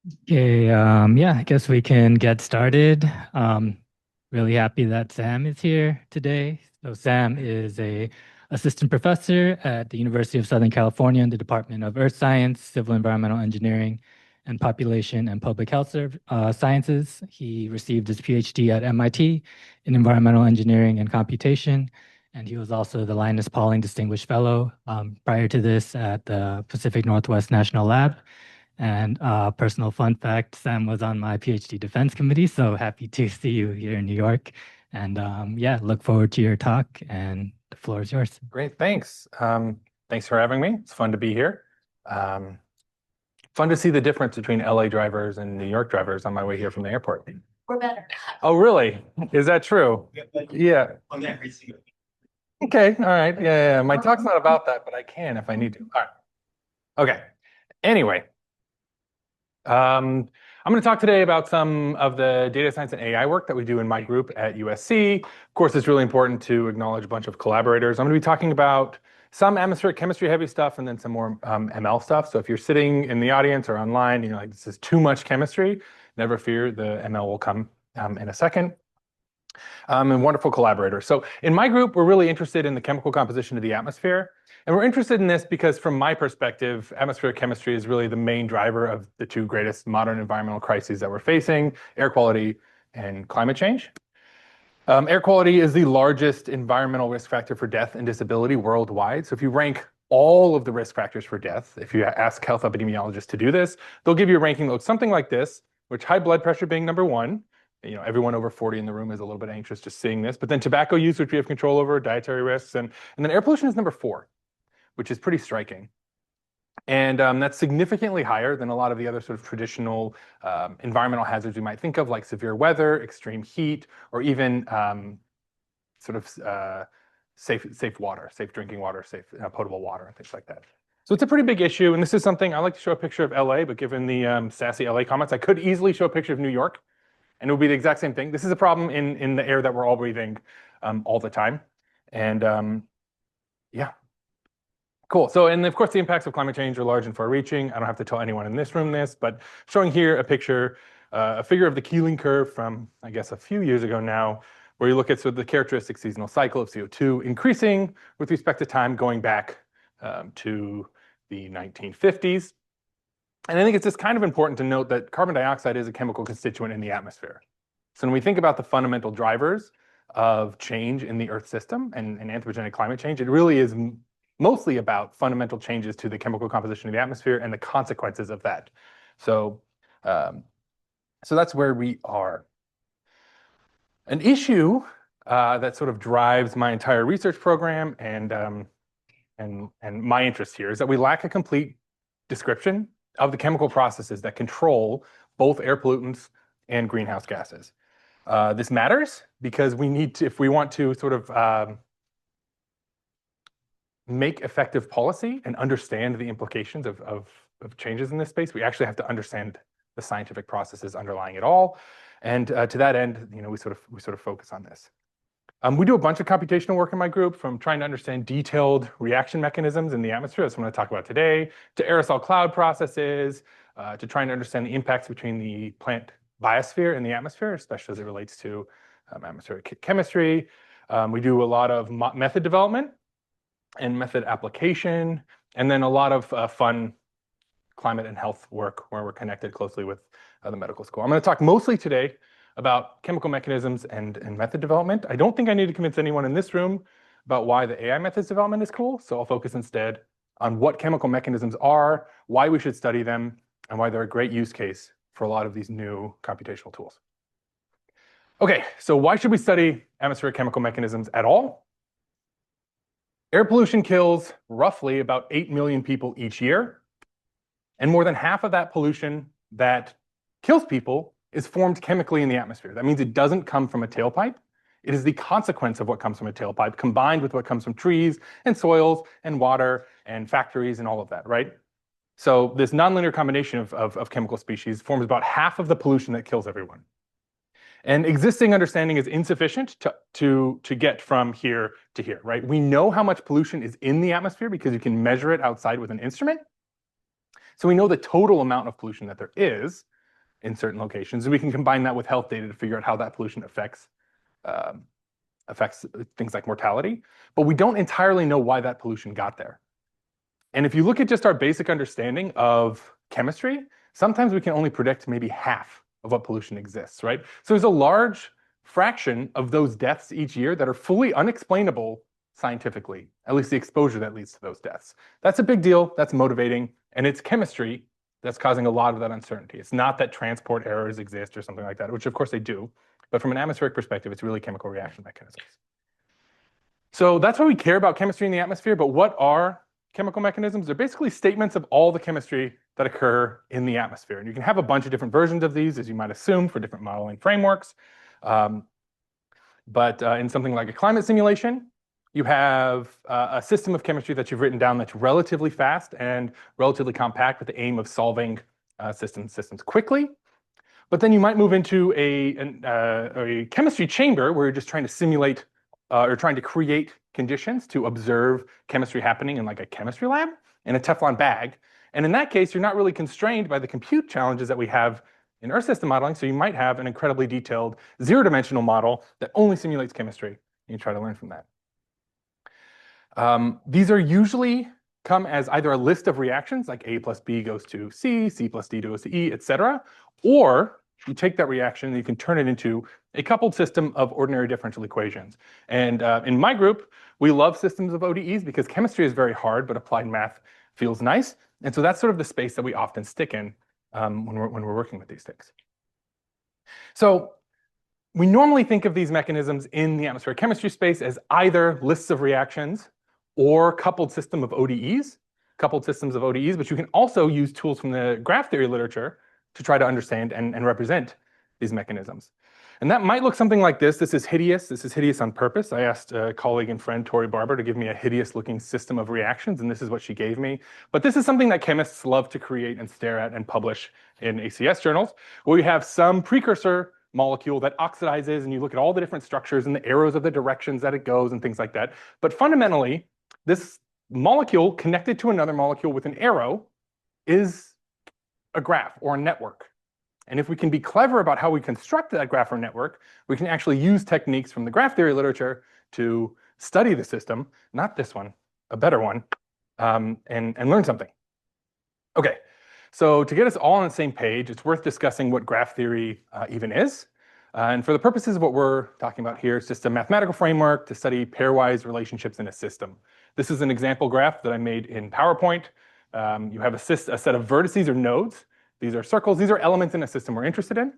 Okay, yeah, I guess we can get started. Really happy that Sam is here today. So Sam is a assistant professor at the University of Southern California in the Department of Earth Science, Civil Environmental Engineering, and Population and Public Health Sciences. He received his PhD at MIT in Environmental Engineering and Computation, and he was also the Linus Pauling Distinguished Fellow prior to this at the Pacific Northwest National Lab. And personal fun fact, Sam was on my PhD defense committee, so happy to see you here in New York. And yeah, look forward to your talk, and the floor is yours. Great, thanks. Thanks for having me. It's fun to be here. Um, Fun to see the difference between LA drivers and New York drivers on my way here from the airport. We're better. Oh, really? Is that true? Yeah. On every single. Okay, all right. Yeah. My talk's not about that, but I can if I need to. All right. Okay. Anyway, I'm going to talk today about some of the data science and AI work that we do in my group at USC. Of course, it's really important to acknowledge a bunch of collaborators. I'm going to be talking about some atmospheric chemistry heavy stuff and then some more ML stuff. So if you're sitting in the audience or online, you're like, this is too much chemistry, never fear, the ML will come in a second. And wonderful collaborators. So in my group, we're really interested in the chemical composition of the atmosphere. And we're interested in this because from my perspective, atmospheric chemistry is really the main driver of the two greatest modern environmental crises that we're facing, air quality and climate change. Air quality is the largest environmental risk factor for death and disability worldwide. So if you rank all of the risk factors for death, if you ask health epidemiologists to do this, they'll give you a ranking that looks something like this, which high blood pressure being number one. You know, everyone over 40 in the room is a little bit anxious just seeing this. But then tobacco use, which we have control over, dietary risks, and then air pollution is number four, which is pretty striking. And that's significantly higher than a lot of the other sort of traditional environmental hazards we might think of, like severe weather, extreme heat, or even safe water, safe drinking water, safe potable water, and things like that. So it's a pretty big issue. And this is something I like to show a picture of LA, but given the sassy LA comments, I could easily show a picture of New York, and it would be the exact same thing. This is a problem in the air that we're all breathing all the time. And yeah. Cool. So, and of course, the impacts of climate change are large and far-reaching. I don't have to tell anyone in this room this, but showing here a picture, a figure of the Keeling curve from, I guess, a few years ago now, where you look at sort of the characteristic seasonal cycle of CO2 increasing with respect to time going back to the 1950s. And I think it's just kind of important to note that carbon dioxide is a chemical constituent in the atmosphere. So when we think about the fundamental drivers of change in the Earth system and anthropogenic climate change, it really is mostly about fundamental changes to the chemical composition of the atmosphere and the consequences of that. So, so that's where we are. An issue that sort of drives my entire research program and my interest here is that we lack a complete description of the chemical processes that control both air pollutants and greenhouse gases. This matters because we need to, if we want to sort of make effective policy and understand the implications of changes in this space, we actually have to understand the scientific processes underlying it all. And to that end, you know, we sort of focus on this. We do a bunch of computational work in my group, from trying to understand detailed reaction mechanisms in the atmosphere, that's what I'm going to talk about today, to aerosol cloud processes, to trying to understand the impacts between the plant biosphere and the atmosphere, especially as it relates to atmospheric chemistry. We do a lot of method development and method application, and then a lot of fun climate and health work where we're connected closely with the medical school. I'm going to talk mostly today about chemical mechanisms and method development. I don't think I need to convince anyone in this room about why the AI methods development is cool, so I'll focus instead on what chemical mechanisms are, why we should study them, and why they're a great use case for a lot of these new computational tools. Okay, so why should we study atmospheric chemical mechanisms at all? Air pollution kills roughly about 8 million people each year, and more than half of that pollution that kills people is formed chemically in the atmosphere. That means it doesn't come from a tailpipe. It is the consequence of what comes from a tailpipe combined with what comes from trees and soils and water and factories and all of that, right? So this nonlinear combination of chemical species forms about half of the pollution that kills everyone. And existing understanding is insufficient to get from here to here, right? We know how much pollution is in the atmosphere because you can measure it outside with an instrument. So we know the total amount of pollution that there is in certain locations, and we can combine that with health data to figure out how that pollution um, affects things like mortality. But we don't entirely know why that pollution got there. And if you look at just our basic understanding of chemistry, sometimes we can only predict maybe half of what pollution exists, right? So there's a large fraction of those deaths each year that are fully unexplainable scientifically, at least the exposure that leads to those deaths. That's a big deal, that's motivating, and it's chemistry that's causing a lot of that uncertainty. It's not that transport errors exist or something like that, which of course they do, but from an atmospheric perspective, it's really chemical reaction mechanisms. So that's why we care about chemistry in the atmosphere, but what are chemical mechanisms? They're basically statements of all the chemistry that occur in the atmosphere. And you can have a bunch of different versions of these, as you might assume, for different modeling frameworks. But in something like a climate simulation, you have a system of chemistry that you've written down that's relatively fast and relatively compact with the aim of solving systems quickly. But then you might move into a chemistry chamber where you're just trying to simulate or trying to create conditions to observe chemistry happening in like a chemistry lab in a Teflon bag. And in that case, you're not really constrained by the compute challenges that we have in Earth system modeling. So you might have an incredibly detailed zero-dimensional model that only simulates chemistry, and you try to learn from that. These are usually come as either a list of reactions, like A plus B goes to C, C plus D goes to E, etc., or you take that reaction and you can turn it into a coupled system of ordinary differential equations. And in my group, we love systems of ODEs because chemistry is very hard, but applied math feels nice. And so that's sort of the space that we often stick in when we're working with these things. So we normally think of these mechanisms in the atmospheric chemistry space as either lists of reactions or coupled systems of ODEs, but you can also use tools from the graph theory literature to try to understand and represent these mechanisms. And that might look something like this. This is hideous. This is hideous on purpose. I asked a colleague and friend, Tori Barber, to give me a hideous looking system of reactions, and this is what she gave me. But this is something that chemists love to create and stare at and publish in ACS journals, where you have some precursor molecule that oxidizes, and you look at all the different structures and the arrows of the directions that it goes and things like that. But fundamentally, this molecule connected to another molecule with an arrow is a graph or a network. And if we can be clever about how we construct that graph or network, we can actually use techniques from the graph theory literature to study the system, not this one, a better one, and learn something. Okay, so to get us all on the same page, it's worth discussing what graph theory even is. And for the purposes of what we're talking about here, it's just a mathematical framework to study pairwise relationships in a system. This is an example graph that I made in PowerPoint. You have a set of vertices or nodes. These are circles. These are elements in a system we're interested in.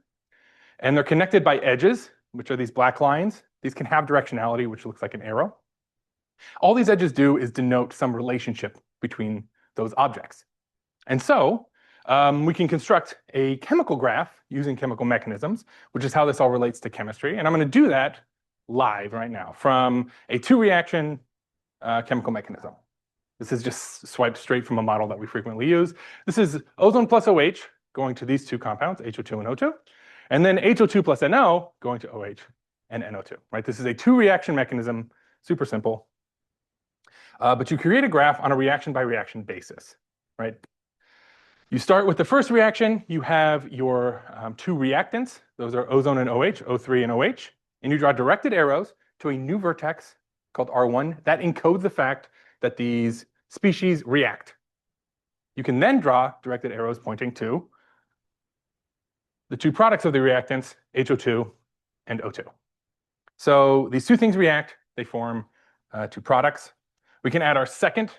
And they're connected by edges, which are these black lines. These can have directionality, which looks like an arrow. All these edges do is denote some relationship between those objects. And so we can construct a chemical graph using chemical mechanisms, which is how this all relates to chemistry. And I'm going to do that live right now from a two-reaction chemical mechanism. This is just swiped straight from a model that we frequently use. This is ozone plus OH going to these two compounds, HO2 and O2, and then HO2 plus NO going to OH and NO2, right? This is a two-reaction mechanism, super simple. But you create a graph on a reaction by reaction basis, right? You start with the first reaction. You have your two reactants. Those are ozone and OH, O3 and OH. And you draw directed arrows to a new vertex called R1 that encodes the fact that these species react. You can then draw directed arrows pointing to the two products of the reactants, HO2 and O2. So these two things react. They form two products. We can add our second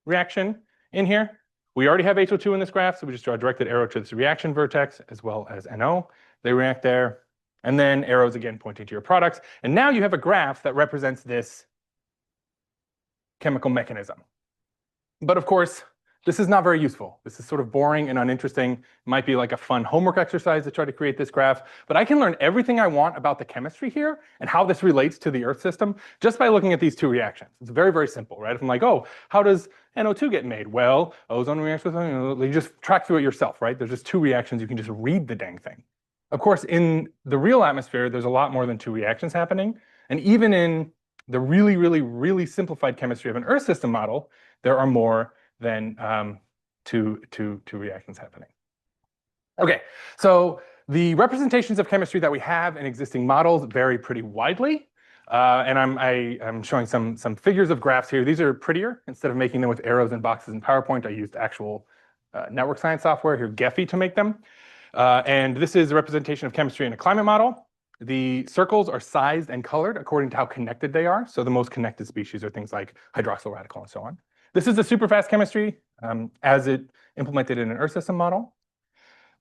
reaction in here. We already have HO2 in this graph, so we just draw a directed arrow to this reaction vertex as well as NO. They react there. And then arrows again pointing to your products. And now you have a graph that represents this chemical mechanism. But of course, this is not very useful. This is sort of boring and uninteresting. It might be like a fun homework exercise to try to create this graph, but I can learn everything I want about the chemistry here and how this relates to the Earth system just by looking at these two reactions. It's very, very simple, right? If I'm like, oh, how does NO2 get made? Well, ozone reacts with, you just track through it yourself, right? There's just two reactions. You can just read the dang thing. Of course, in the real atmosphere, there's a lot more than two reactions happening. And even in the really, really, really simplified chemistry of an Earth system model, there are more than to reactions happening. Okay, so the representations of chemistry that we have in existing models vary pretty widely. And I'm showing some figures of graphs here. These are prettier. Instead of making them with arrows and boxes in PowerPoint, I used actual network science software here, Gephi, to make them. And this is a representation of chemistry in a climate model. The circles are sized and colored according to how connected they are. So the most connected species are things like hydroxyl radical and so on. This is the superfast chemistry as it implemented in an Earth system model.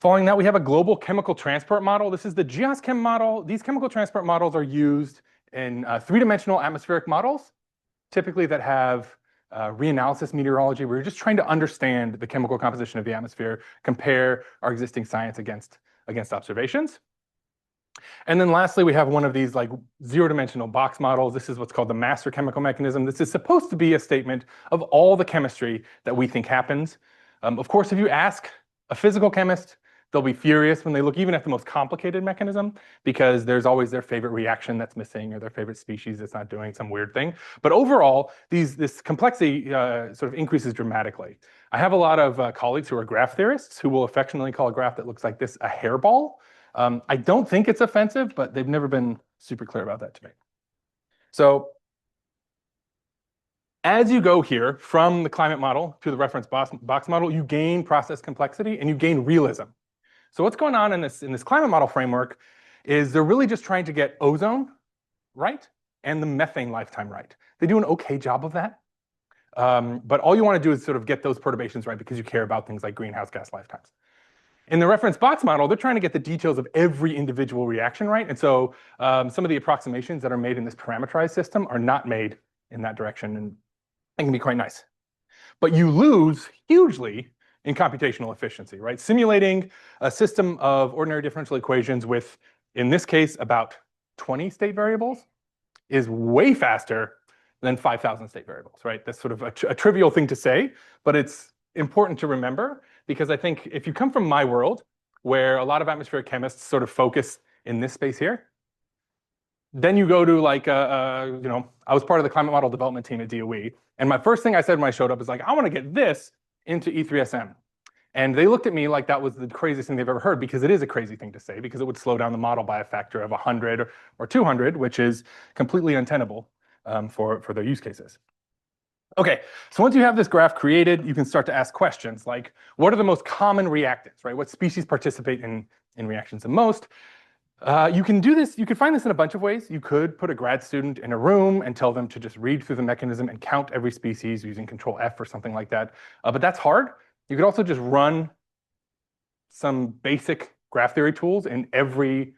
Following that, we have a global chemical transport model. This is the GeoSChem model. These chemical transport models are used in three-dimensional atmospheric models, typically that have reanalysis meteorology, where you're just trying to understand the chemical composition of the atmosphere, compare our existing science against observations. And then lastly, we have one of these like zero-dimensional box models. This is what's called the master chemical mechanism. This is supposed to be a statement of all the chemistry that we think happens. Of course, if you ask a physical chemist, they'll be furious when they look even at the most complicated mechanism, because there's always their favorite reaction that's missing or their favorite species that's not doing some weird thing. But overall, this complexity sort of increases dramatically. I have a lot of colleagues who are graph theorists who will affectionately call a graph that looks like this a hairball. I don't think it's offensive, but they've never been super clear about that to me. So as you go here from the climate model to the reference box model, you gain process complexity and you gain realism. So what's going on in this climate model framework is they're really just trying to get ozone right and the methane lifetime right. They do an okay job of that. But all you want to do is sort of get those perturbations right because you care about things like greenhouse gas lifetimes. In the reference box model, they're trying to get the details of every individual reaction right. And so some of the approximations that are made in this parameterized system are not made in that direction, and it can be quite nice. But you lose hugely in computational efficiency, right? Simulating a system of ordinary differential equations with, in this case, about 20 state variables is way faster than 5,000 state variables, right? That's sort of a trivial thing to say, but it's important to remember, because I think if you come from my world, where a lot of atmospheric chemists sort of focus in this space here, then you go to like, I was part of the climate model development team at DOE, and my first thing I said when I showed up is like, I want to get this into E3SM. And they looked at me like that was the craziest thing they've ever heard, because it is a crazy thing to say, because it would slow down the model by a factor of 100 or 200, which is completely untenable for their use cases. Okay, so once you have this graph created, you can start to ask questions like, what are the most common reactants, right? What species participate in reactions the most? You can do this, you could find this in a bunch of ways. You could put a grad student in a room and tell them to just read through the mechanism and count every species using Control F or something like that. But that's hard. You could also just run some basic graph theory tools in every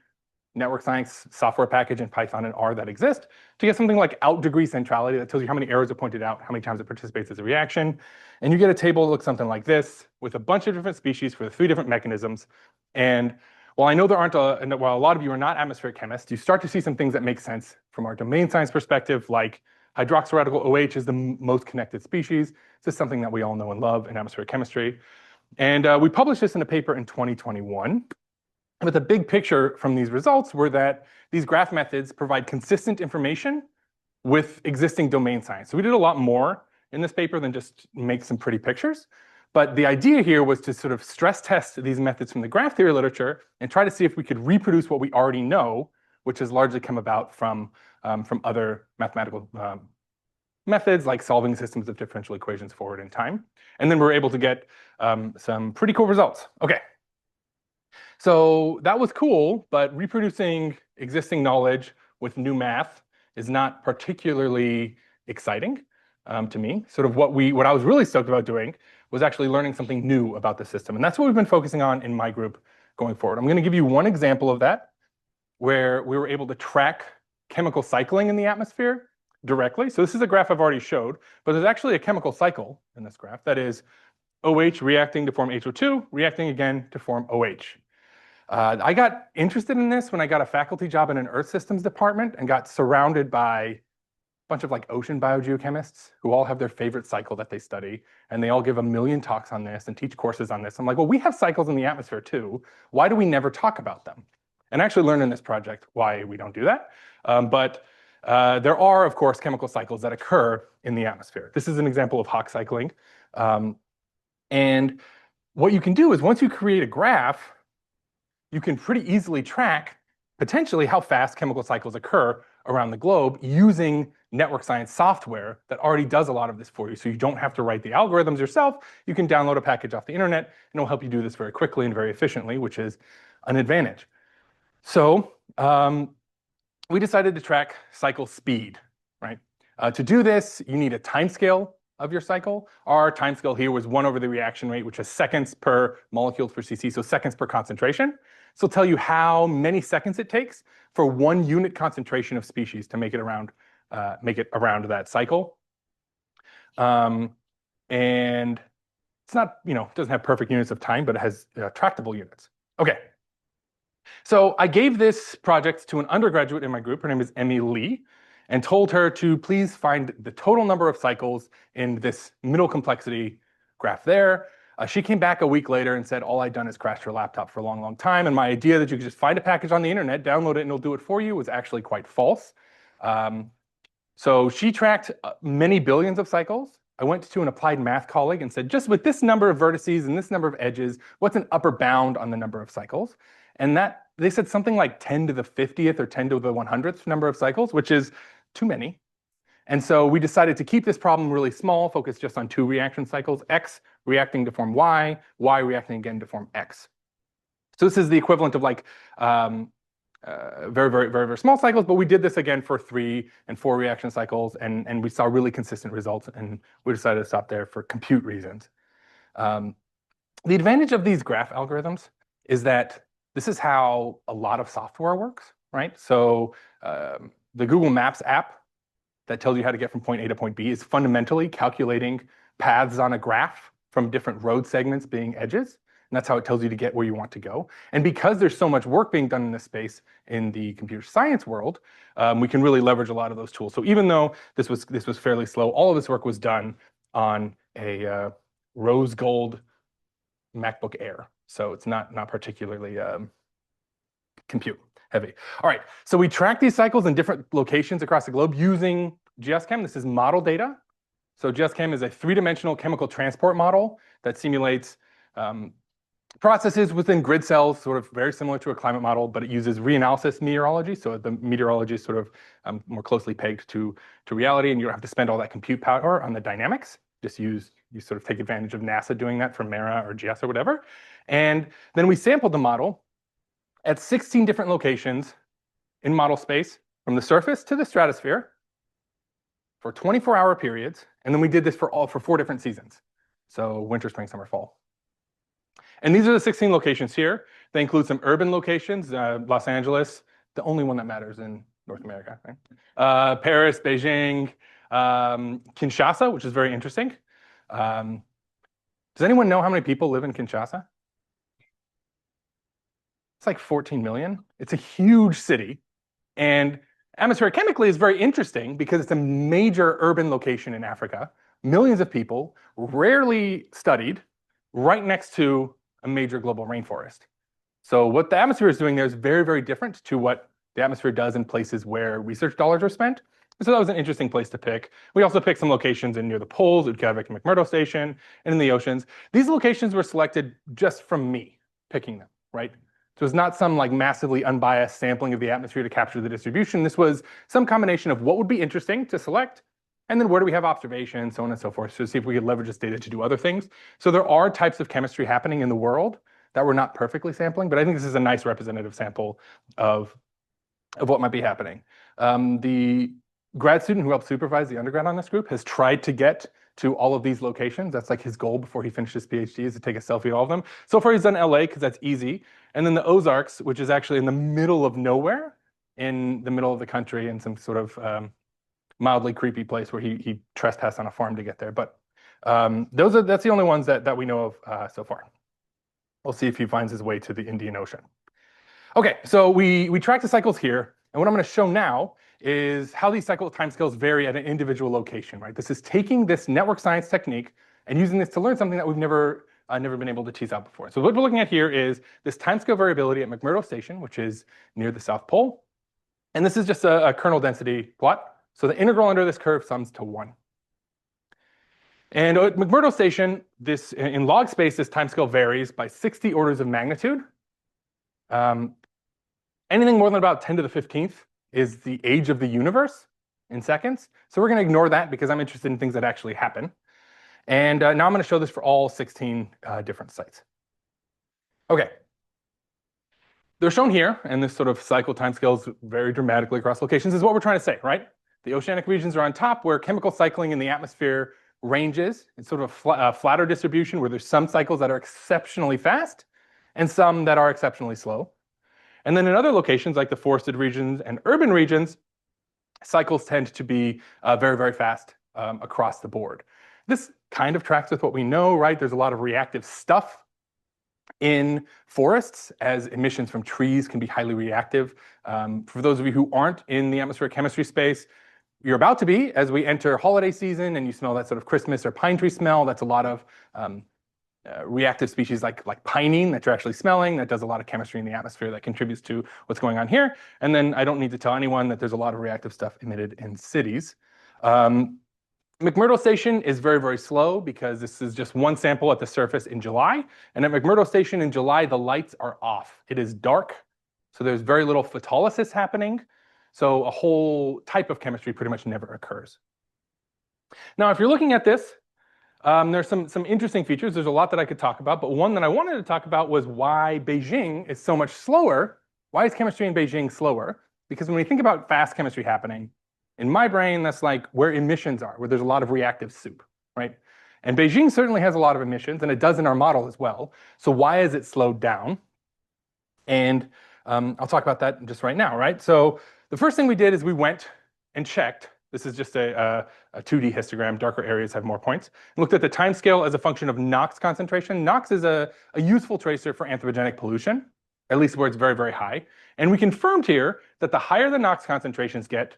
network science software package in Python and R that exist to get something like out degree centrality that tells you how many arrows are pointed out, how many times it participates as a reaction. And you get a table that looks something like this with a bunch of different species for the 3 different mechanisms. And while I know there aren't while a lot of you are not atmospheric chemists, you start to see some things that make sense from our domain science perspective, like hydroxyl radical OH is the most connected species. This is something that we all know and love in atmospheric chemistry. And we published this in a paper in 2021. But the big picture from these results were that these graph methods provide consistent information with existing domain science. So we did a lot more in this paper than just make some pretty pictures. But the idea here was to sort of stress test these methods from the graph theory literature and try to see if we could reproduce what we already know, which has largely come about from other mathematical methods like solving systems of differential equations forward in time. And then we're able to get some pretty cool results. Okay. So that was cool, but reproducing existing knowledge with new math is not particularly exciting to me. Sort of what I was really stoked about doing was actually learning something new about the system. And that's what we've been focusing on in my group going forward. I'm going to give you one example of that, where we were able to track chemical cycling in the atmosphere directly. So this is a graph I've already showed, but there's actually a chemical cycle in this graph. That is OH reacting to form HO2, reacting again to form OH. I got interested in this when I got a faculty job in an Earth Systems department and got surrounded by a bunch of like ocean biogeochemists who all have their favorite cycle that they study, and they all give a million talks on this and teach courses on this. I'm like, well, we have cycles in the atmosphere too. Why do we never talk about them? And I actually learned in this project why we don't do that. But there are, of course, chemical cycles that occur in the atmosphere. This is an example of Hawk cycling. And what you can do is once you create a graph, you can pretty easily track potentially how fast chemical cycles occur around the globe using network science software that already does a lot of this for you. So you don't have to write the algorithms yourself. You can download a package off the internet, and it'll help you do this very quickly and very efficiently, which is an advantage. So we decided to track cycle speed, right? To do this, you need a timescale of your cycle. Our timescale here was 1 over the reaction rate, which is seconds per molecules per cc, so seconds per concentration. So it'll tell you how many seconds it takes for 1 unit concentration of species to make it around that cycle. And it's not, it doesn't have perfect units of time, but it has tractable units. Okay. So I gave this project to an undergraduate in my group. Her name is Emmy Lee, and told her to please find the total number of cycles in this middle complexity graph there. She came back a week later and said, all I'd done is crashed her laptop for a long, long time. And my idea that you could just find a package on the internet, download it, and it'll do it for you was actually quite false. So she tracked many billions of cycles. I went to an applied math colleague and said, just with this number of vertices and this number of edges, what's an upper bound on the number of cycles? And that they said something like 10 to the 50th or 10 to the 100th number of cycles, which is too many. And so we decided to keep this problem really small, focus just on 2 reaction cycles, X reacting to form Y, Y reacting again to form X. So this is the equivalent of like very, very, very, very small cycles, but we did this again for 3 and 4 reaction cycles, and we saw really consistent results, and we decided to stop there for compute reasons. The advantage of these graph algorithms is that this is how a lot of software works, right? So the Google Maps app that tells you how to get from point A to point B is fundamentally calculating paths on a graph from different road segments being edges. And that's how it tells you to get where you want to go. And because there's so much work being done in this space in the computer science world, we can really leverage a lot of those tools. So even though this was fairly slow, all of this work was done on a rose gold MacBook Air. So it's not particularly compute heavy. All right, so we track these cycles in different locations across the globe using GSChem. This is model data. So GSChem is a 3-dimensional chemical transport model that simulates processes within grid cells, sort of very similar to a climate model, but it uses reanalysis meteorology. So the meteorology is sort of more closely pegged to reality, and you don't have to spend all that compute power on the dynamics. Just you sort of take advantage of NASA doing that from MERA or GS or whatever. And then we sampled the model at 16 different locations in model space, from the surface to the stratosphere, for 24-hour periods. And then we did this for 4 different seasons. So winter, spring, summer, fall. And these are the 16 locations here. They include some urban locations, Los Angeles, the only one that matters in North America, right? Paris, Beijing, Kinshasa, which is very interesting. Does anyone know how many people live in Kinshasa? It's like 14 million. It's a huge city. And atmospheric chemically is very interesting because it's a major urban location in Africa. Millions of people, rarely studied, right next to a major global rainforest. So what the atmosphere is doing there is very, very different to what the atmosphere does in places where research dollars are spent. So that was an interesting place to pick. We also picked some locations near the poles, Utqiagvik and McMurdo Station, and in the oceans. These locations were selected just from me picking them, right? So it's not some like massively unbiased sampling of the atmosphere to capture the distribution. This was some combination of what would be interesting to select, and then where do we have observations, so on and so forth, to see if we could leverage this data to do other things. So there are types of chemistry happening in the world that we're not perfectly sampling, but I think this is a nice representative sample of what might be happening. The grad student who helped supervise the undergrad on this group has tried to get to all of these locations. That's like his goal before he finished his PhD, is to take a selfie at all of them. So far he's done LA because that's easy. And then the Ozarks, which is actually in the middle of nowhere, in the middle of the country, in some sort of mildly creepy place where he trespassed on a farm to get there. But that's the only ones that we know of so far. We'll see if he finds his way to the Indian Ocean. Okay, so we track the cycles here. And what I'm going to show now is how these cycle timescales vary at an individual location, right? This is taking this network science technique and using this to learn something that we've never been able to tease out before. So what we're looking at here is this timescale variability at McMurdo Station, which is near the South Pole. And this is just a kernel density plot. So the integral under this curve sums to 1. And at McMurdo station, this in log space, this timescale varies by 60 orders of magnitude. Anything more than about 10 to the 15th is the age of the universe in seconds. So we're going to ignore that because I'm interested in things that actually happen. And now I'm going to show this for all 16 different sites. Okay. They're shown here, and this sort of cycle timescales vary dramatically across locations, is what we're trying to say, right? The oceanic regions are on top, where chemical cycling in the atmosphere ranges. It's sort of a flatter distribution where there's some cycles that are exceptionally fast and some that are exceptionally slow. And then in other locations, like the forested regions and urban regions, cycles tend to be very, very fast across the board. This kind of tracks with what we know, right? There's a lot of reactive stuff in forests, as emissions from trees can be highly reactive. For those of you who aren't in the atmospheric chemistry space, you're about to be as we enter holiday season and you smell that sort of Christmas or pine tree smell. That's a lot of reactive species like pinene that you're actually smelling. That does a lot of chemistry in the atmosphere that contributes to what's going on here. And then I don't need to tell anyone that there's a lot of reactive stuff emitted in cities. McMurdo station is very, very slow because this is just one sample at the surface in July. And at McMurdo station in July, the lights are off. It is dark, so there's very little photolysis happening. So a whole type of chemistry pretty much never occurs. Now, if you're looking at this, there's some interesting features. There's a lot that I could talk about, but one that I wanted to talk about was why Beijing is so much slower. Why is chemistry in Beijing slower? Because when we think about fast chemistry happening, in my brain, that's like where emissions are, where there's a lot of reactive soup, right? And Beijing certainly has a lot of emissions, and it does in our model as well. So why is it slowed down? And I'll talk about that just right now, right? So the first thing we did is we went and checked. This is just a 2D histogram. Darker areas have more points. And looked at the time scale as a function of NOx concentration. NOx is a useful tracer for anthropogenic pollution, at least where it's very, very high. And we confirmed here that the higher the NOx concentrations get,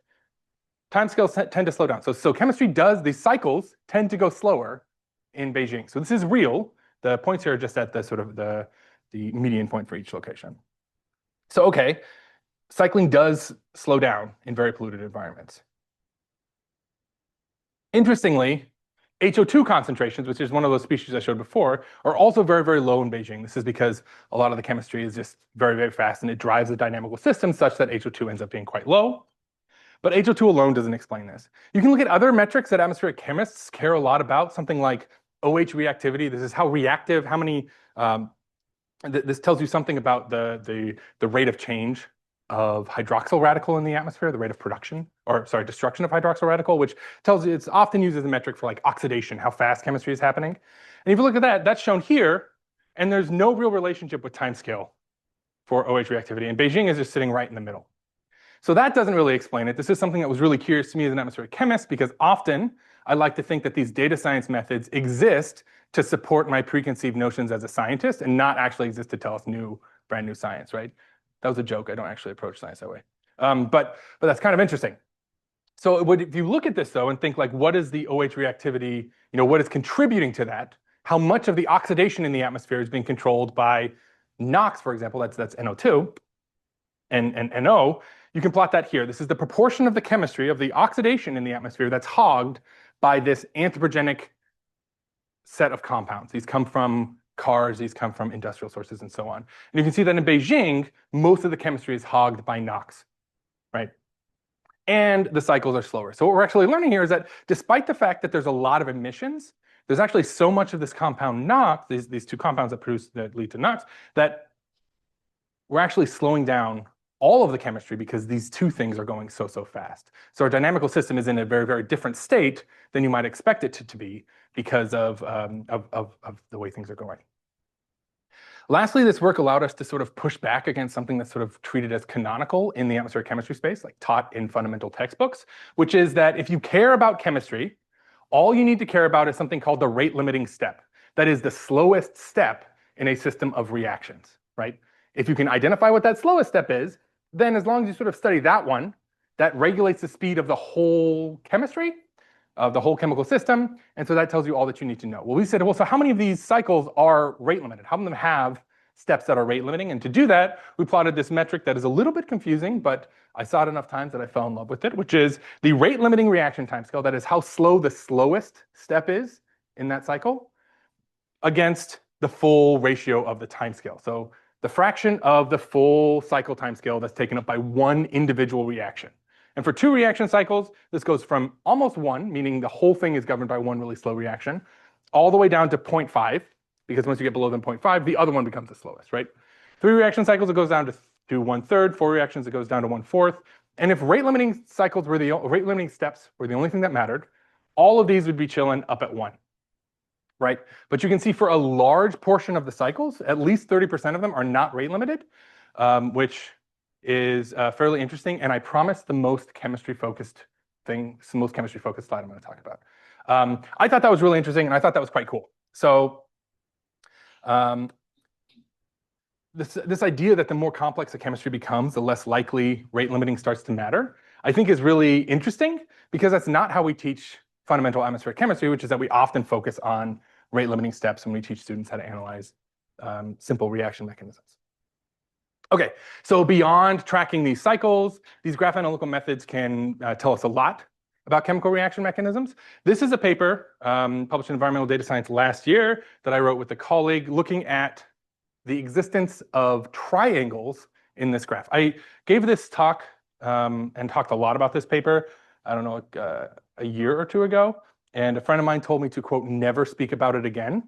timescales tend to slow down. So chemistry does, these cycles tend to go slower in Beijing. So this is real. The points here are just at the sort of the median point for each location. So okay, cycling does slow down in very polluted environments. Interestingly, HO2 concentrations, which is one of those species I showed before, are also very, very low in Beijing. This is because a lot of the chemistry is just very, very fast, and it drives the dynamical system such that HO2 ends up being quite low. But HO2 alone doesn't explain this. You can look at other metrics that atmospheric chemists care a lot about, something like OH reactivity. This is how reactive, how many, this tells you something about the rate of change of hydroxyl radical in the atmosphere, the rate of production, or sorry, destruction of hydroxyl radical, which tells you it's often used as a metric for like oxidation, how fast chemistry is happening. And if you look at that, that's shown here, and there's no real relationship with timescale for OH reactivity. And Beijing is just sitting right in the middle. So that doesn't really explain it. This is something that was really curious to me as an atmospheric chemist, because often I like to think that these data science methods exist to support my preconceived notions as a scientist and not actually exist to tell us brand new science, right? That was a joke. I don't actually approach science that way. But that's kind of interesting. So if you look at this though and think like, what is the OH reactivity, what is contributing to that? How much of the oxidation in the atmosphere is being controlled by NOx, for example, that's NO2 and NO. You can plot that here. This is the proportion of the chemistry of the oxidation in the atmosphere that's hogged by this anthropogenic set of compounds. These come from cars, these come from industrial sources, and so on. And you can see that in Beijing, most of the chemistry is hogged by NOx, right? And the cycles are slower. So what we're actually learning here is that despite the fact that there's a lot of emissions, there's actually so much of this compound NOx, these two compounds that lead to NOx, that we're actually slowing down all of the chemistry because these two things are going so fast. So our dynamical system is in a very, very different state than you might expect it to be because of the way things are going. Lastly, this work allowed us to sort of push back against something that's sort of treated as canonical in the atmospheric chemistry space, like taught in fundamental textbooks, which is that if you care about chemistry, all you need to care about is something called the rate limiting step. That is the slowest step in a system of reactions, right? If you can identify what that slowest step is, then as long as you sort of study that one, that regulates the speed of the whole chemistry, of the whole chemical system. And so that tells you all that you need to know. Well, we said, well, so how many of these cycles are rate limited? How many of them have steps that are rate limiting? And to do that, we plotted this metric that is a little bit confusing, but I saw it enough times that I fell in love with it, which is the rate limiting reaction timescale. That is how slow the slowest step is in that cycle against the full ratio of the time scale. So the fraction of the full cycle time scale that's taken up by one individual reaction. And for 2 reaction cycles, this goes from almost 1, meaning the whole thing is governed by one really slow reaction, all the way down to 0.5, because once you get below than 0.5, the other one becomes the slowest, right? 3 reaction cycles, it goes down to 1/3. 4 reactions, it goes down to 1/4. And if rate limiting steps were the only thing that mattered, all of these would be chilling up at 1. Right? But you can see for a large portion of the cycles, at least 30% of them are not rate limited, which is fairly interesting. And I promise the most chemistry-focused slide I'm going to talk about. I thought that was really interesting, and I thought that was quite cool. So this idea that the more complex a chemistry becomes, the less likely rate limiting starts to matter, I think is really interesting, because that's not how we teach fundamental atmospheric chemistry, which is that we often focus on rate limiting steps when we teach students how to analyze simple reaction mechanisms. Okay, so beyond tracking these cycles, these graph analytical methods can tell us a lot about chemical reaction mechanisms. This is a paper published in Environmental Data Science last year that I wrote with a colleague looking at the existence of triangles in this graph. I gave this talk and talked a lot about this paper, I don't know, a year or 2 ago. And a friend of mine told me to, quote, never speak about it again,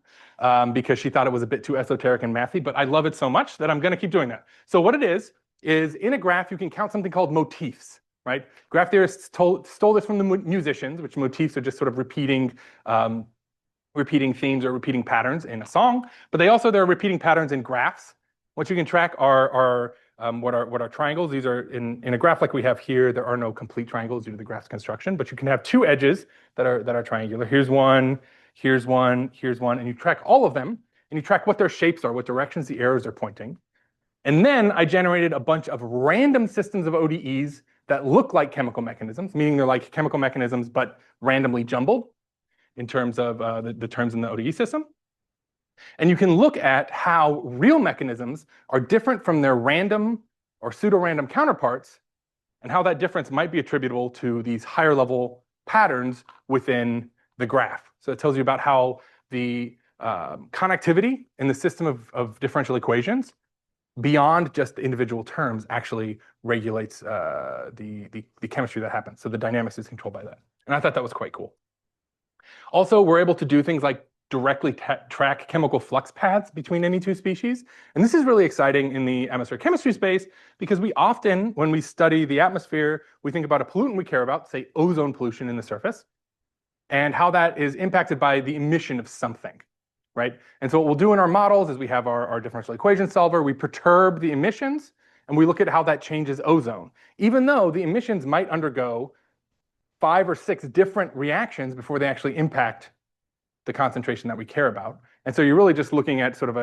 because she thought it was a bit too esoteric and mathy, but I love it so much that I'm going to keep doing that. So what it is in a graph, you can count something called motifs, right? Graph theorists stole this from the musicians, which motifs are just sort of repeating themes or repeating patterns in a song, but there are repeating patterns in graphs. What you can track are what are triangles. These are in a graph like we have here. There are no complete triangles due to the graph's construction, but you can have 2 edges that are triangular. Here's one, here's one, here's one, and you track all of them, and you track what their shapes are, what directions the arrows are pointing. And then I generated a bunch of random systems of ODEs that look like chemical mechanisms, meaning they're like chemical mechanisms but randomly jumbled in terms of the terms in the ODE system. And you can look at how real mechanisms are different from their random or pseudo-random counterparts, and how that difference might be attributable to these higher level patterns within the graph. So it tells you about how the connectivity in the system of differential equations, beyond just the individual terms, actually regulates the chemistry that happens. So the dynamics is controlled by that. And I thought that was quite cool. Also, we're able to do things like directly track chemical flux paths between any 2 species. And this is really exciting in the atmospheric chemistry space, because we often, when we study the atmosphere, we think about a pollutant we care about, say ozone pollution in the surface, and how that is impacted by the emission of something, right? And so what we'll do in our models is we have our differential equation solver, we perturb the emissions, and we look at how that changes ozone, even though the emissions might undergo 5 or 6 different reactions before they actually impact the concentration that we care about. And so you're really just looking at sort of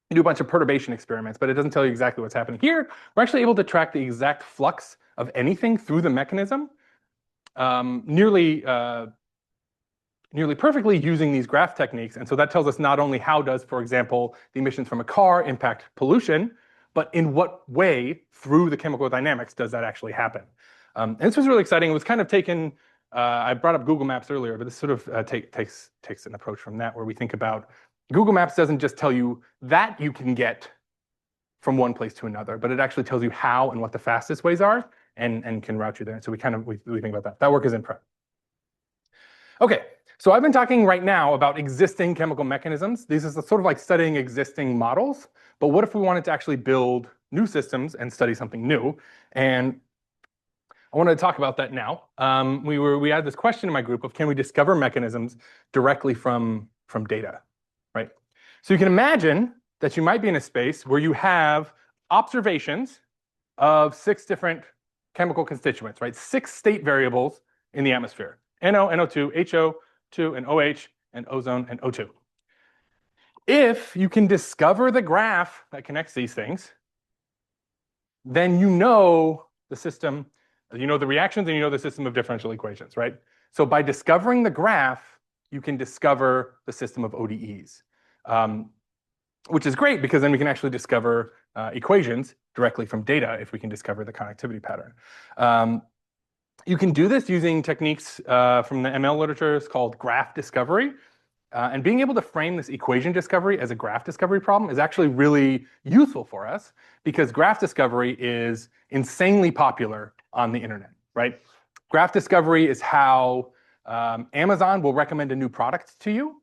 you do a bunch of perturbation experiments, but it doesn't tell you exactly what's happening. Here, we're actually able to track the exact flux of anything through the mechanism nearly perfectly using these graph techniques. And so that tells us not only how does, for example, the emissions from a car impact pollution, but in what way through the chemical dynamics does that actually happen. And this was really exciting. It was kind of taken, I brought up Google Maps earlier, but this sort of takes an approach from that, where we think about Google Maps doesn't just tell you that you can get from one place to another, but it actually tells you how and what the fastest ways are, and can route you there. And so we think about that. That work is in prep. Okay, so I've been talking right now about existing chemical mechanisms. This is sort of like studying existing models, but what if we wanted to actually build new systems and study something new? And I wanted to talk about that now. We had this question in my group of, can we discover mechanisms directly from data, right? So you can imagine that you might be in a space where you have observations of 6 different chemical constituents, right? 6 state variables in the atmosphere: NO, NO2, HO2, and OH, and ozone, and O2. If you can discover the graph that connects these things, then you know the system, you know the reactions, and you know the system of differential equations, right? So by discovering the graph, you can discover the system of ODEs, which is great, because then we can actually discover equations directly from data if we can discover the connectivity pattern. You can do this using techniques from the ML literature. It's called graph discovery. And being able to frame this equation discovery as a graph discovery problem is actually really useful for us because graph discovery is insanely popular on the internet, right? Graph discovery is how Amazon will recommend a new product to you,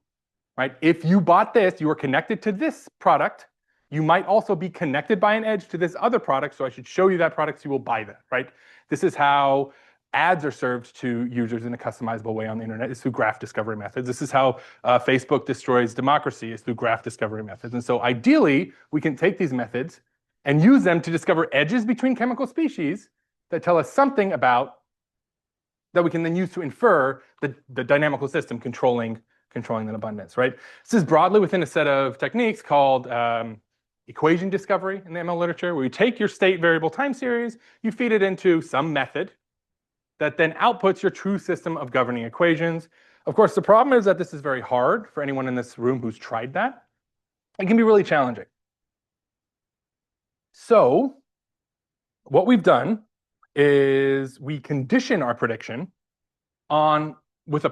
right? If you bought this, you are connected to this product. You might also be connected by an edge to this other product, so I should show you that product so you will buy that, right? This is how ads are served to users in a customizable way on the internet, is through graph discovery methods. This is how Facebook destroys democracy, is through graph discovery methods. And so ideally, we can take these methods and use them to discover edges between chemical species that tell us something about, that we can then use to infer the dynamical system controlling that abundance, right? This is broadly within a set of techniques called equation discovery in the ML literature, where you take your state variable time series, you feed it into some method that then outputs your true system of governing equations. Of course, the problem is that this is very hard for anyone in this room who's tried that. It can be really challenging. So what we've done is we condition our prediction on with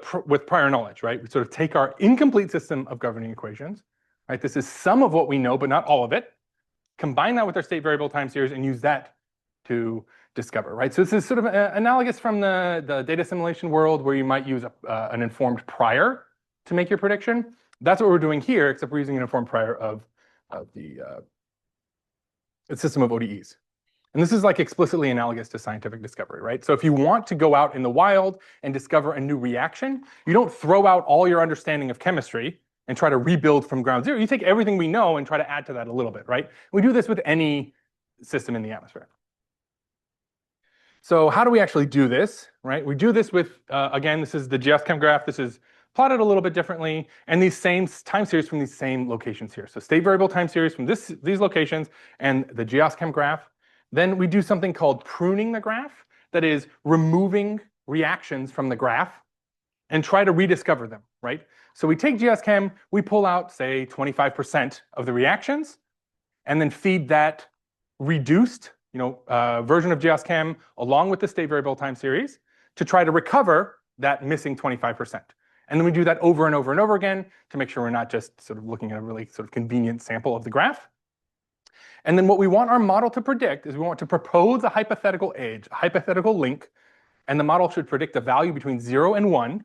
prior knowledge, right? We sort of take our incomplete system of governing equations, right? This is some of what we know, but not all of it. Combine that with our state variable time series and use that to discover, right? So this is sort of analogous from the data assimilation world where you might use an informed prior to make your prediction. That's what we're doing here, except we're using an informed prior of the system of ODEs. And this is like explicitly analogous to scientific discovery, right? So if you want to go out in the wild and discover a new reaction, you don't throw out all your understanding of chemistry and try to rebuild from ground zero. You take everything we know and try to add to that a little bit, right? We do this with any system in the atmosphere. So how do we actually do this, right? We do this with, again, this is the GeoSchem graph. This is plotted a little bit differently, and these same time series from these same locations here. So state variable time series from these locations and the GeoSchem graph. Then we do something called pruning the graph, that is removing reactions from the graph and try to rediscover them, right? So we take GeoSchem, we pull out, say, 25% of the reactions, and then feed that reduced version of GeoSchem along with the state variable time series to try to recover that missing 25%. And then we do that over and over and over again to make sure we're not just sort of looking at a really sort of convenient sample of the graph. And then what we want our model to predict is we want to propose a hypothetical edge, a hypothetical link, and the model should predict a value between 0 and 1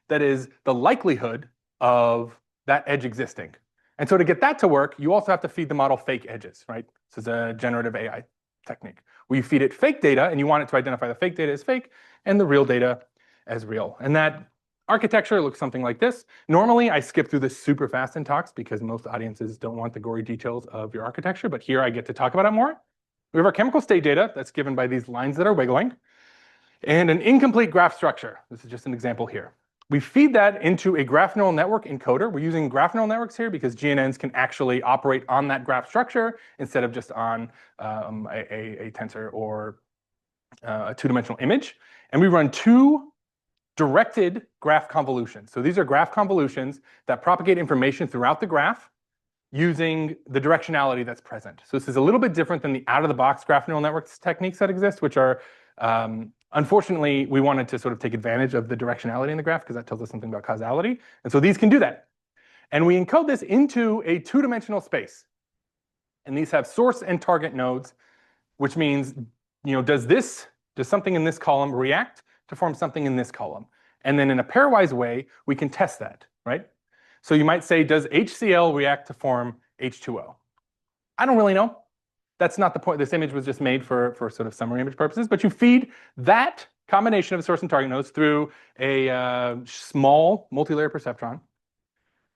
that is the likelihood of that edge existing. And so to get that to work, you also have to feed the model fake edges, right? This is a generative AI technique, where you feed it fake data and you want it to identify the fake data as fake and the real data as real. And that architecture looks something like this. Normally, I skip through this super fast in talks because most audiences don't want the gory details of your architecture, but here I get to talk about it more. We have our chemical state data that's given by these lines that are wiggling, and an incomplete graph structure. This is just an example here. We feed that into a graph neural network encoder. We're using graph neural networks here because GNNs can actually operate on that graph structure instead of just on a tensor or a two-dimensional image. And we run two directed graph convolutions. So these are graph convolutions that propagate information throughout the graph using the directionality that's present. So this is a little bit different than the out-of-the-box graph neural networks techniques that exist, which are, unfortunately, we wanted to sort of take advantage of the directionality in the graph because that tells us something about causality. And so these can do that. And we encode this into a two-dimensional space. And these have source and target nodes, which means, does something in this column react to form something in this column? And then in a pairwise way, we can test that, right? So you might say, does HCl react to form H2O? I don't really know. That's not the point. This image was just made for sort of summary image purposes, but you feed that combination of source and target nodes through a small multi-layer perceptron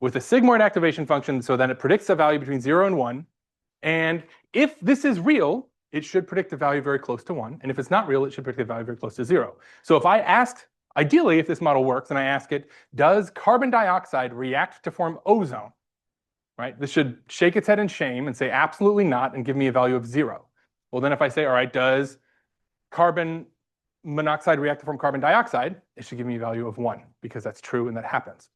with a sigmoid activation function so that it predicts a value between 0 and 1. And if this is real, it should predict a value very close to 1. And if it's not real, it should predict a value very close to 0. So if I asked, ideally, if this model works, and I ask it, does carbon dioxide react to form ozone? Right? This should shake its head in shame and say absolutely not and give me a value of 0. Well, then if I say, all right, does carbon monoxide react to form carbon dioxide? It should give me a value of 1 because that's true and that happens.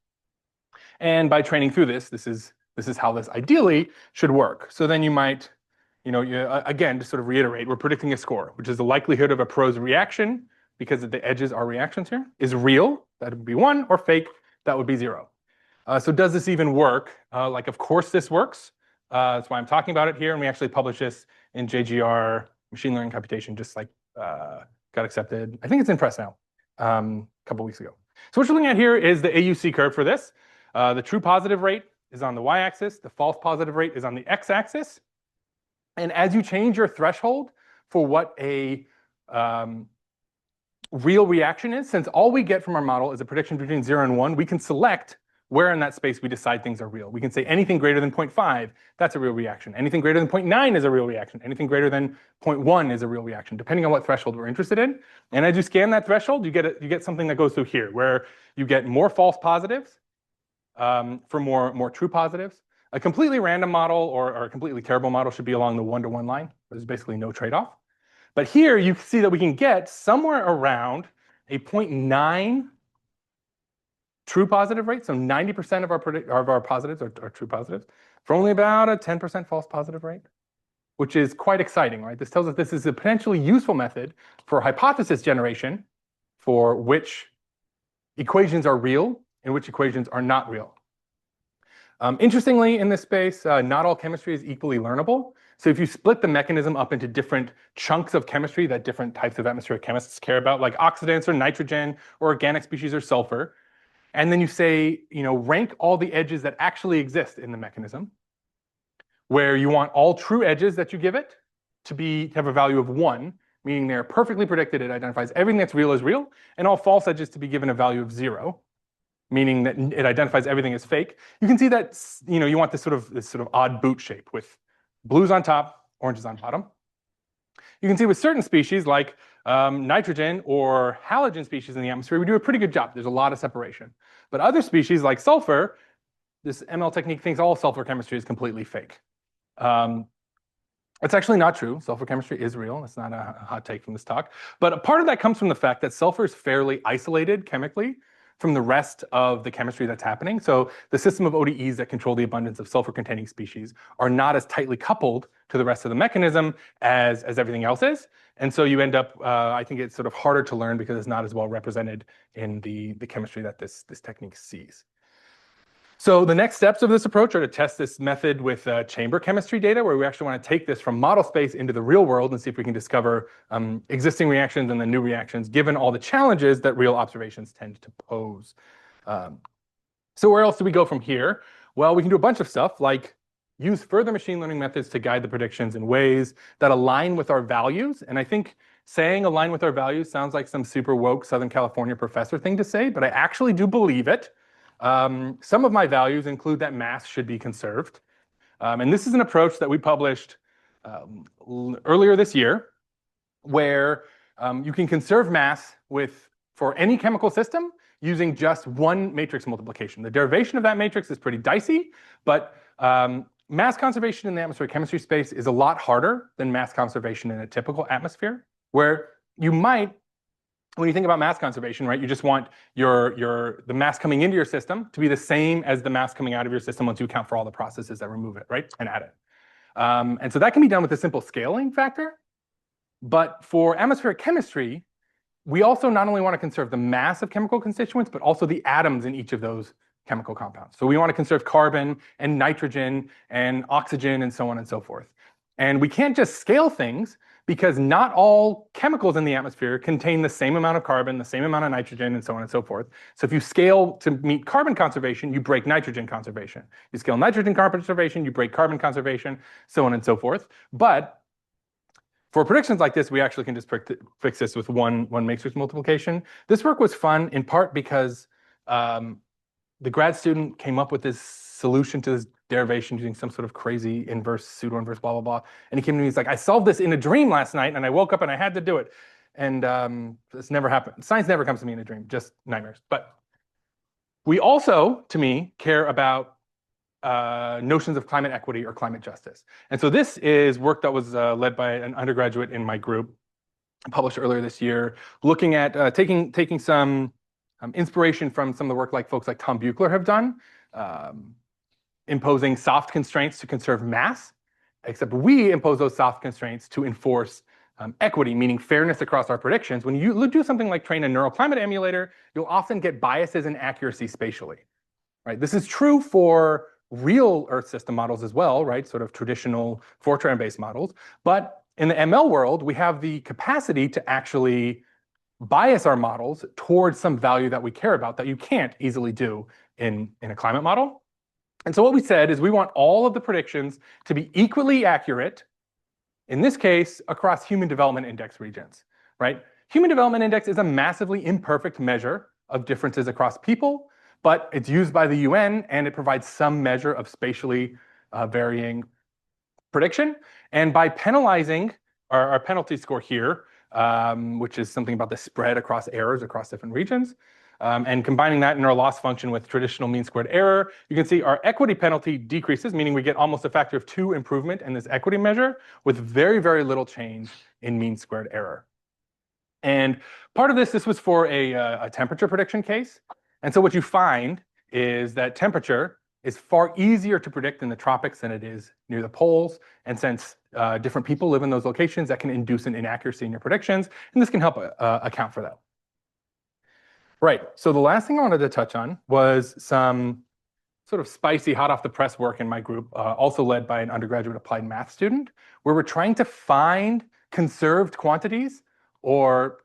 And by training through this is how this ideally should work. So then you might, again, to sort of reiterate, we're predicting a score, which is the likelihood of a prose reaction because the edges are reactions here, is real, that would be 1, or fake, that would be 0. So does this even work? Like, of course this works. That's why I'm talking about it here, and we actually published this in JGR Machine Learning Computation, just like got accepted. I think it's in press now, a couple weeks ago. So what you're looking at here is the AUC curve for this. The true positive rate is on the y-axis. The false positive rate is on the x-axis. And as you change your threshold for what a real reaction is, since all we get from our model is a prediction between 0 and 1, we can select where in that space we decide things are real. We can say anything greater than 0.5, that's a real reaction. Anything greater than 0.9 is a real reaction. Anything greater than 0.1 is a real reaction, depending on what threshold we're interested in. And as you scan that threshold, you get something that goes through here, where you get more false positives for more true positives. A completely random model or a completely terrible model should be along the 1-to-1 line. There's basically no trade-off. But here you see that we can get somewhere around a 0.9 true positive rate. So 90% of our positives are true positives for only about a 10% false positive rate, which is quite exciting, right? This tells us this is a potentially useful method for hypothesis generation for which equations are real and which equations are not real. Interestingly, in this space, not all chemistry is equally learnable. So if you split the mechanism up into different chunks of chemistry that different types of atmospheric chemists care about, like oxidants or nitrogen or organic species or sulfur, and then you say, rank all the edges that actually exist in the mechanism, where you want all true edges that you give it to have a value of 1, meaning they're perfectly predicted, it identifies everything that's real as real, and all false edges to be given a value of 0, meaning that it identifies everything as fake. You can see that you want this sort of odd boot shape with blues on top, oranges on bottom. You can see with certain species like nitrogen or halogen species in the atmosphere, we do a pretty good job. There's a lot of separation. But other species like sulfur, this ML technique thinks all sulfur chemistry is completely fake. It's actually not true. Sulfur chemistry is real. It's not a hot take from this talk. But a part of that comes from the fact that sulfur is fairly isolated chemically from the rest of the chemistry that's happening. So the system of ODEs that control the abundance of sulfur-containing species are not as tightly coupled to the rest of the mechanism as everything else is. And so you end up, I think it's sort of harder to learn because it's not as well represented in the chemistry that this technique sees. So the next steps of this approach are to test this method with chamber chemistry data, where we actually want to take this from model space into the real world and see if we can discover existing reactions and then new reactions, given all the challenges that real observations tend to pose. So where else do we go from here? Well, we can do a bunch of stuff, like use further machine learning methods to guide the predictions in ways that align with our values. And I think saying align with our values sounds like some super woke Southern California professor thing to say, but I actually do believe it. Some of my values include that mass should be conserved. And this is an approach that we published earlier this year, where you can conserve mass for any chemical system using just one matrix multiplication. The derivation of that matrix is pretty dicey, but mass conservation in the atmospheric chemistry space is a lot harder than mass conservation in a typical atmosphere, where you might, when you think about mass conservation, right, you just want the mass coming into your system to be the same as the mass coming out of your system once you account for all the processes that remove it, right, and add it. And so that can be done with a simple scaling factor. But for atmospheric chemistry, we also not only want to conserve the mass of chemical constituents, but also the atoms in each of those chemical compounds. So we want to conserve carbon and nitrogen and oxygen and so on and so forth. And we can't just scale things, because not all chemicals in the atmosphere contain the same amount of carbon, the same amount of nitrogen, and so on and so forth. So if you scale to meet carbon conservation, you break nitrogen conservation. You scale nitrogen conservation, you break carbon conservation, so on and so forth. But for predictions like this, we actually can just fix this with one matrix multiplication. This work was fun in part because the grad student came up with this solution to this derivation using some sort of crazy inverse, pseudo-inverse, blah, blah, blah. And he came to me, he's like, I solved this in a dream last night, and I woke up and I had to do it. And this never happened. Science never comes to me in a dream, just nightmares. But we also, to me, care about notions of climate equity or climate justice. And so this is work that was led by an undergraduate in my group, published earlier this year, looking at taking some inspiration from some of the work like folks like Tom Buechler have done, imposing soft constraints to conserve mass, except we impose those soft constraints to enforce equity, meaning fairness across our predictions, when you do something like train a neural climate emulator, you'll often get biases in accuracy spatially, right? This is true for real Earth system models as well, right? Sort of traditional Fortran-based models. But in the ML world, we have the capacity to actually bias our models towards some value that we care about that you can't easily do in a climate model. And so what we said is we want all of the predictions to be equally accurate, in this case, across human development index regions, right? Human development index is a massively imperfect measure of differences across people, but it's used by the UN and it provides some measure of spatially varying prediction. And by penalizing our penalty score here, which is something about the spread across errors across different regions, and combining that in our loss function with traditional mean squared error, you can see our equity penalty decreases, meaning we get almost a factor of 2 improvement in this equity measure with very, very little change in mean squared error. And part of this was for a temperature prediction case. And so what you find is that temperature is far easier to predict in the tropics than it is near the poles. And since different people live in those locations, that can induce an inaccuracy in your predictions. And this can help account for that. Right, so the last thing I wanted to touch on was some sort of spicy, hot off the press work in my group, also led by an undergraduate applied math student, where we're trying to find conserved quantities or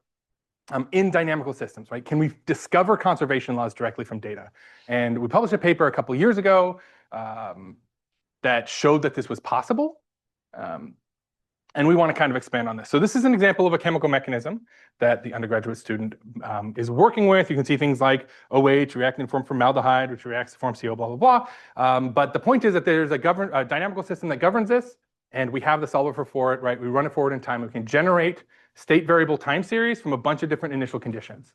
in dynamical systems, right? Can we discover conservation laws directly from data? And we published a paper a couple of years ago that showed that this was possible. And we want to kind of expand on this. So this is an example of a chemical mechanism that the undergraduate student is working with. You can see things like OH reacting to form formaldehyde, which reacts to form CO, blah, blah, blah. But the point is that there's a dynamical system that governs this, and we have the solver for it, right? We run it forward in time. We can generate state variable time series from a bunch of different initial conditions.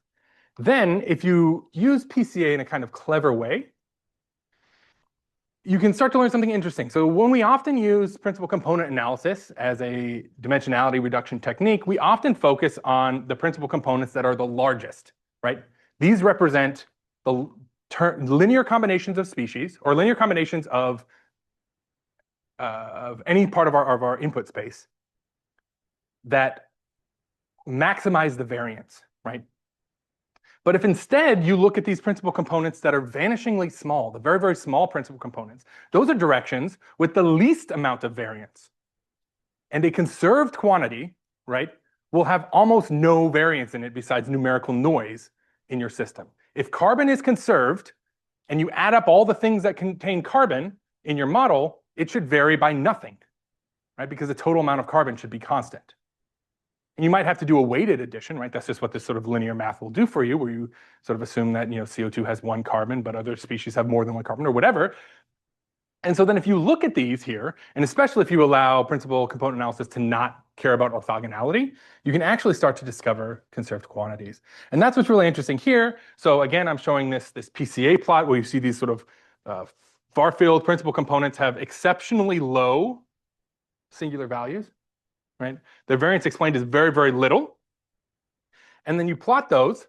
Then, if you use PCA in a kind of clever way, you can start to learn something interesting. So when we often use principal component analysis as a dimensionality reduction technique, we often focus on the principal components that are the largest, right? These represent the linear combinations of species or linear combinations of any part of our input space that maximize the variance, right? But if instead you look at these principal components that are vanishingly small, the very, very small principal components, those are directions with the least amount of variance. And a conserved quantity, right, will have almost no variance in it besides numerical noise in your system. If carbon is conserved and you add up all the things that contain carbon in your model, it should vary by nothing, right? Because the total amount of carbon should be constant. And you might have to do a weighted addition, right? That's just what this sort of linear math will do for you, where you sort of assume that, CO2 has 1 carbon, but other species have more than 1 carbon or whatever. And so then if you look at these here, and especially if you allow principal component analysis to not care about orthogonality, you can actually start to discover conserved quantities. And that's what's really interesting here. So again, I'm showing this PCA plot where you see these sort of far-field principal components have exceptionally low singular values. Right? The variance explained is very, very little. And then you plot those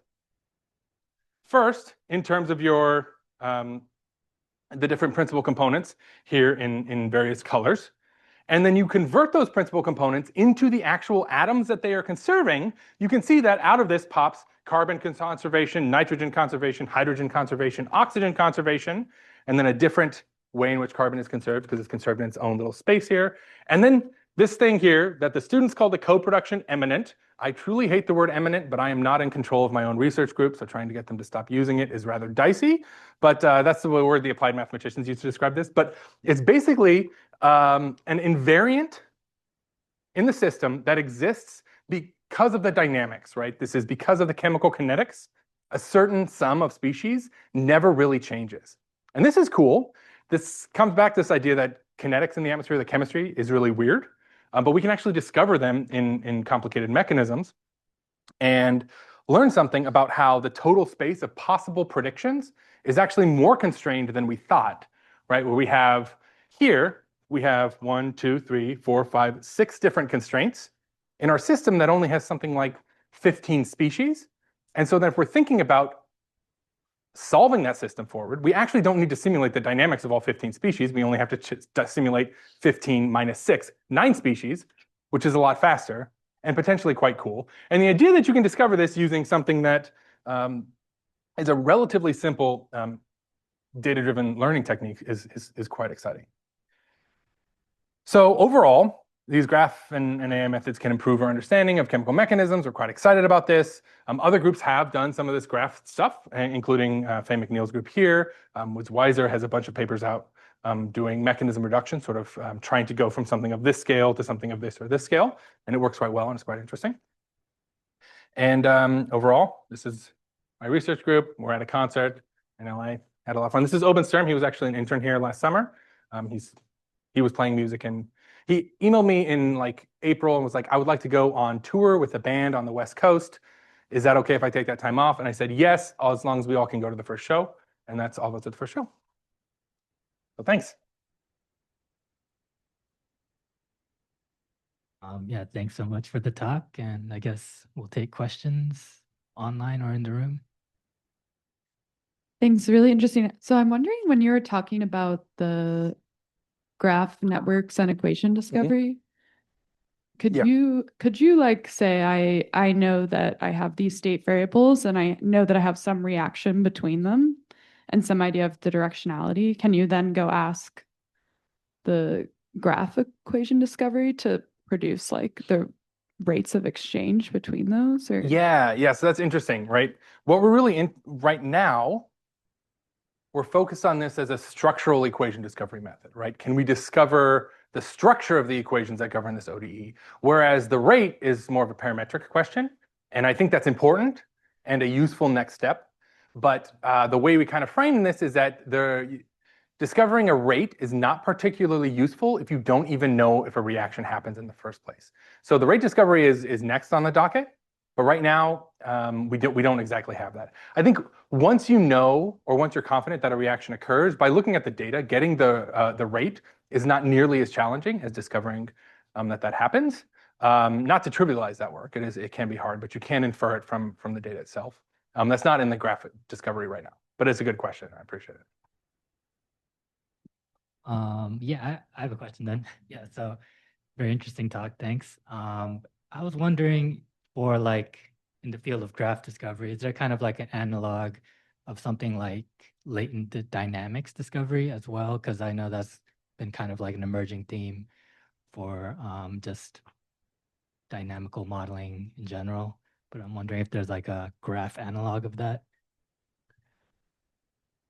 first in terms of your the different principal components here in various colors. And then you convert those principal components into the actual atoms that they are conserving. You can see that out of this pops carbon conservation, nitrogen conservation, hydrogen conservation, oxygen conservation, and then a different way in which carbon is conserved because it's conserved in its own little space here. And then this thing here that the students call the co-production eminent. I truly hate the word eminent, but I am not in control of my own research group, so trying to get them to stop using it is rather dicey. But that's the word the applied mathematicians use to describe this. But it's basically an invariant in the system that exists because of the dynamics, right? This is because of the chemical kinetics. A certain sum of species never really changes. And this is cool. This comes back to this idea that kinetics in the atmosphere, the chemistry, is really weird. But we can actually discover them in complicated mechanisms and learn something about how the total space of possible predictions is actually more constrained than we thought, right? Where we have 1, 2, 3, 4, 5, 6 different constraints in our system that only has something like 15 species. And so then if we're thinking about solving that system forward, we actually don't need to simulate the dynamics of all 15 species. We only have to simulate 15 minus 6, 9 species, which is a lot faster. and potentially quite cool. And the idea that you can discover this using something that is a relatively simple data-driven learning technique is quite exciting. So overall, these graph and AI methods can improve our understanding of chemical mechanisms. We're quite excited about this. Other groups have done some of this graph stuff, including Faye McNeil's group here. Weiser has a bunch of papers out doing mechanism reduction, sort of trying to go from something of this scale to something of this or this scale. And it works quite well and it's quite interesting. And overall, this is my research group. We're at a concert in LA. Had a lot of fun. This is Oben Sturm. He was actually an intern here last summer. He was playing music and he emailed me in like April and was like, I would like to go on tour with a band on the West Coast. Is that okay if I take that time off? And I said, yes, as long as we all can go to the first show. And that's all of us at the first show. So thanks. Yeah, thanks so much for the talk. And I guess we'll take questions online or in the room. Thanks, really interesting. So I'm wondering, when you were talking about the graph networks and equation discovery, could you like say I know that I have these state variables and I know that I have some reaction between them and some idea of the directionality? Can you then go ask the graph equation discovery to produce like the rates of exchange between those? Or Yeah, so that's interesting, right? What we're really in right now, we're focused on this as a structural equation discovery method, right? Can we discover the structure of the equations that govern this ODE? Whereas the rate is more of a parametric question. And I think that's important and a useful next step. But the way we kind of frame this is that discovering a rate is not particularly useful if you don't even know if a reaction happens in the first place. So the rate discovery is next on the docket. But right now, we don't exactly have that. I think once you know, or once you're confident that a reaction occurs, by looking at the data, getting the rate is not nearly as challenging as discovering that happens. Not to trivialize that work, it can be hard, but you can infer it from the data itself. That's not in the graph discovery right now, but it's a good question. I appreciate it. Yeah, I have a question then. Yeah, so very interesting talk. Thanks. I was wondering, for like in the field of graph discovery, is there kind of like an analog of something like latent dynamics discovery as well? Because I know that's been kind of like an emerging theme for just dynamical modeling in general. But I'm wondering if there's like a graph analog of that.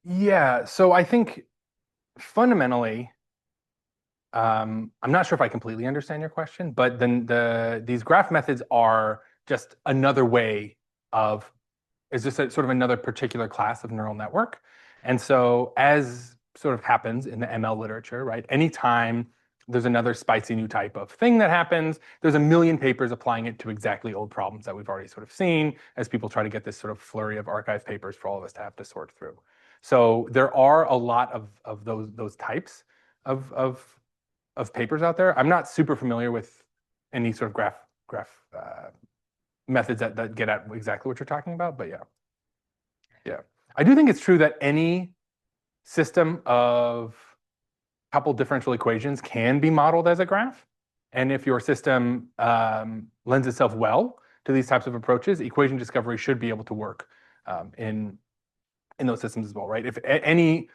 Yeah, so I think fundamentally, I'm not sure if I completely understand your question, but then these graph methods are just another way of, is just sort of another particular class of neural network. And so as sort of happens in the ML literature, right? Anytime there's another spicy new type of thing that happens, there's a million papers applying it to exactly old problems that we've already sort of seen as people try to get this sort of flurry of archive papers for all of us to have to sort through. So there are a lot of those types of papers out there. I'm not super familiar with any sort of graph methods that get at exactly what you're talking about, but yeah. I do think it's true that any system of coupled differential equations can be modeled as a graph. And if your system lends itself well to these types of approaches, equation discovery should be able to work in those systems as well, right? If any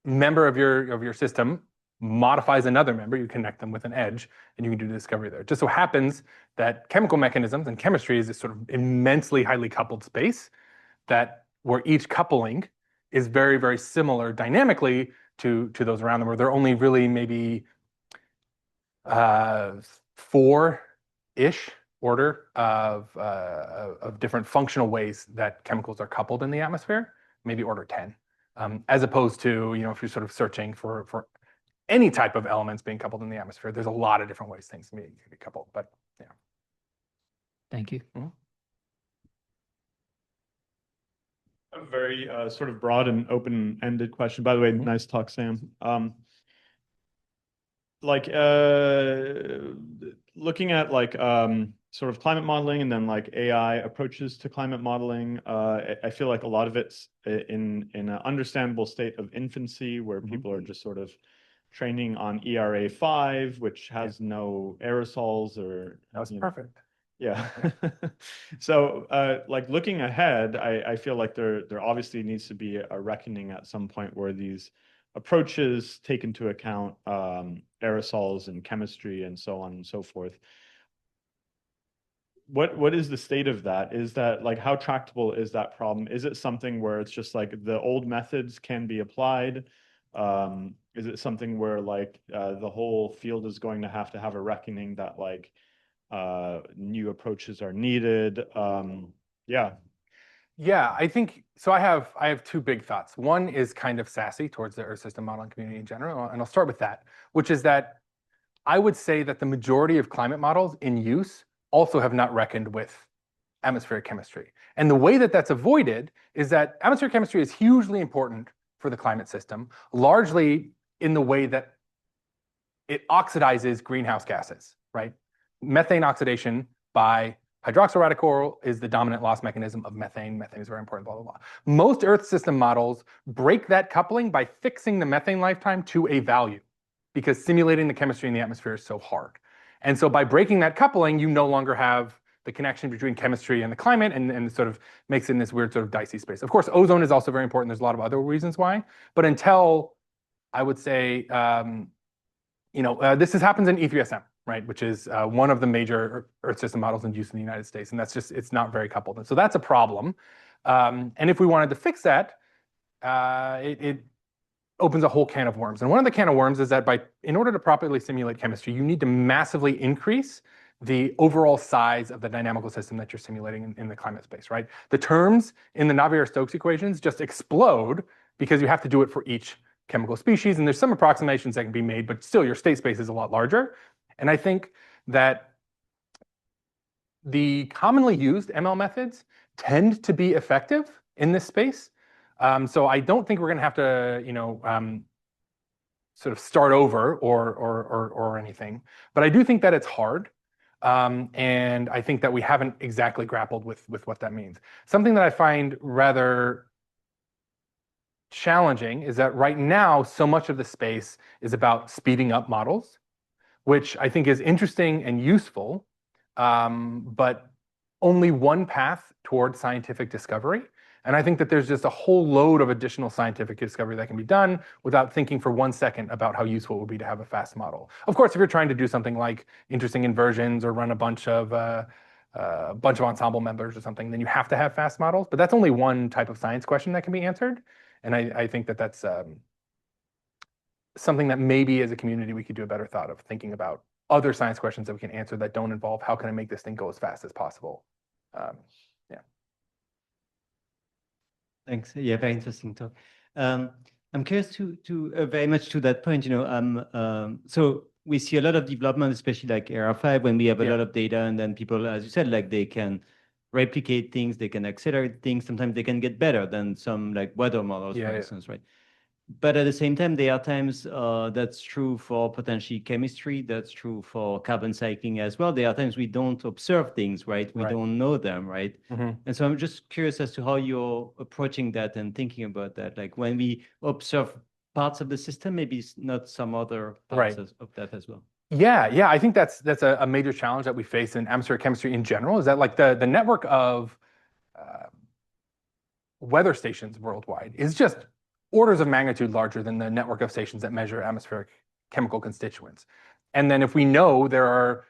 member of your system modifies another member, you connect them with an edge, and you can do the discovery there. It just so happens that chemical mechanisms and chemistry is this sort of immensely highly coupled space that where each coupling is very, very similar dynamically to those around them, where there are only really maybe 4-ish order of different functional ways that chemicals are coupled in the atmosphere, maybe order 10. As opposed to, if you're sort of searching for any type of elements being coupled in the atmosphere, there's a lot of different ways things can be coupled, but yeah. Thank you. Mm-hmm. A very sort of broad and open-ended question. By the way, nice talk, Sam. Looking at sort of climate modeling and then like AI approaches to climate modeling, I feel like a lot of it's in an understandable state of infancy where people are just sort of training on ERA5, which has no aerosols or. That was perfect. Yeah. So, like looking ahead, I feel like there obviously needs to be a reckoning at some point where these approaches take into account aerosols and chemistry and so on and so forth. What is the state of that? Is that like how tractable is that problem? Is it something where it's just like the old methods can be applied? Is it something where like the whole field is going to have a reckoning that like new approaches are needed? Yeah. Yeah, I think so. I have two big thoughts. One is kind of sassy towards the Earth system modeling community in general, and I'll start with that, which is that I would say that the majority of climate models in use also have not reckoned with atmospheric chemistry. And the way that that's avoided is that atmospheric chemistry is hugely important for the climate system, largely in the way that it oxidizes greenhouse gases, right? Methane oxidation by hydroxyl radical is the dominant loss mechanism of methane. Methane is very important, blah, blah, blah. Most Earth system models break that coupling by fixing the methane lifetime to a value because simulating the chemistry in the atmosphere is so hard. And so by breaking that coupling, you no longer have the connection between chemistry and the climate and sort of makes it in this weird sort of dicey space. Of course, ozone is also very important. There's a lot of other reasons why. But until, I would say, this happens in E3SM, right, which is one of the major Earth system models in use in the United States. And that's just, it's not very coupled. And so that's a problem. And if we wanted to fix that, it opens a whole can of worms. And one of the can of worms is that in order to properly simulate chemistry, you need to massively increase the overall size of the dynamical system that you're simulating in the climate space, right? The terms in the Navier-Stokes equations just explode because you have to do it for each chemical species. And there's some approximations that can be made, but still your state space is a lot larger. And I think that the commonly used ML methods tend to be effective in this space. So I don't think we're going to have to, sort of start over or anything. But I do think that it's hard. And I think that we haven't exactly grappled with what that means. Something that I find rather challenging is that right now, so much of the space is about speeding up models, which I think is interesting and useful, but only one path toward scientific discovery. And I think that there's just a whole load of additional scientific discovery that can be done without thinking for 1 second about how useful it would be to have a fast model. Of course, if you're trying to do something like interesting inversions or run a bunch of ensemble members or something, then you have to have fast models. But that's only one type of science question that can be answered. And I think that that's something that maybe as a community we could do a better thought of thinking about other science questions that we can answer that don't involve how can I make this thing go as fast as possible. Yeah. Thanks. Yeah, very interesting talk. I'm curious to very much to that point. So we see a lot of development, especially like AR5, when we have a lot of data, and then people, as you said, like they can replicate things, they can accelerate things. Sometimes they can get better than some like weather models, for instance, right? But at the same time, there are times that's true for potentially chemistry, that's true for carbon cycling as well. There are times we don't observe things, right? We don't know them, right? And so I'm just curious as to how you're approaching that and thinking about that. Like when we observe parts of the system, maybe not some other parts of that as well. Yeah, I think that's a major challenge that we face in atmospheric chemistry in general, is that like the network of weather stations worldwide is just orders of magnitude larger than the network of stations that measure atmospheric chemical constituents. And then if we know there are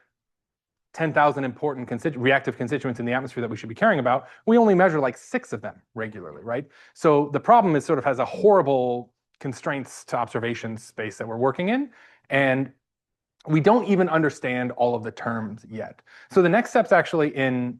10,000 important reactive constituents in the atmosphere that we should be caring about, we only measure like 6 of them regularly, right? So the problem is sort of has a horrible constraints to observation space that we're working in. And we don't even understand all of the terms yet. So the next step's actually in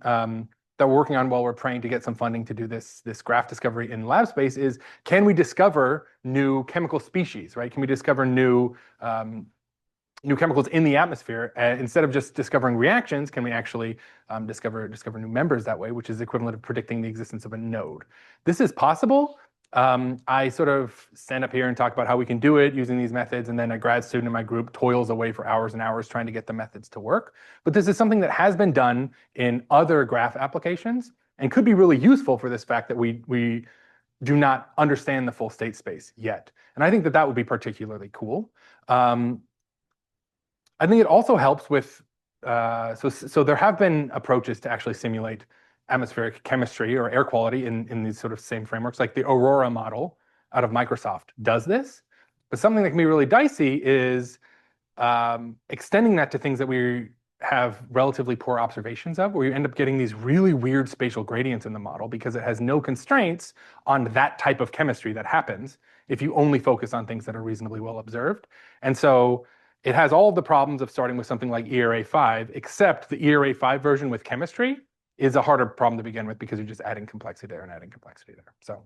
that we're working on while we're praying to get some funding to do this graph discovery in lab space is, can we discover new chemical species, right? Can we discover new chemicals in the atmosphere? Instead of just discovering reactions, can we actually discover new members that way, which is equivalent of predicting the existence of a node? This is possible. I sort of stand up here and talk about how we can do it using these methods, and then a grad student in my group toils away for hours and hours trying to get the methods to work. But this is something that has been done in other graph applications and could be really useful for this fact that we do not understand the full state space yet. And I think that that would be particularly cool. I think it also helps with so there have been approaches to actually simulate atmospheric chemistry or air quality in these sort of same frameworks, like the Aurora model out of Microsoft does this. But something that can be really dicey is extending that to things that we have relatively poor observations of, where you end up getting these really weird spatial gradients in the model because it has no constraints on that type of chemistry that happens if you only focus on things that are reasonably well observed. And so it has all of the problems of starting with something like ERA5, except the ERA5 version with chemistry is a harder problem to begin with because you're just adding complexity there and adding complexity there. So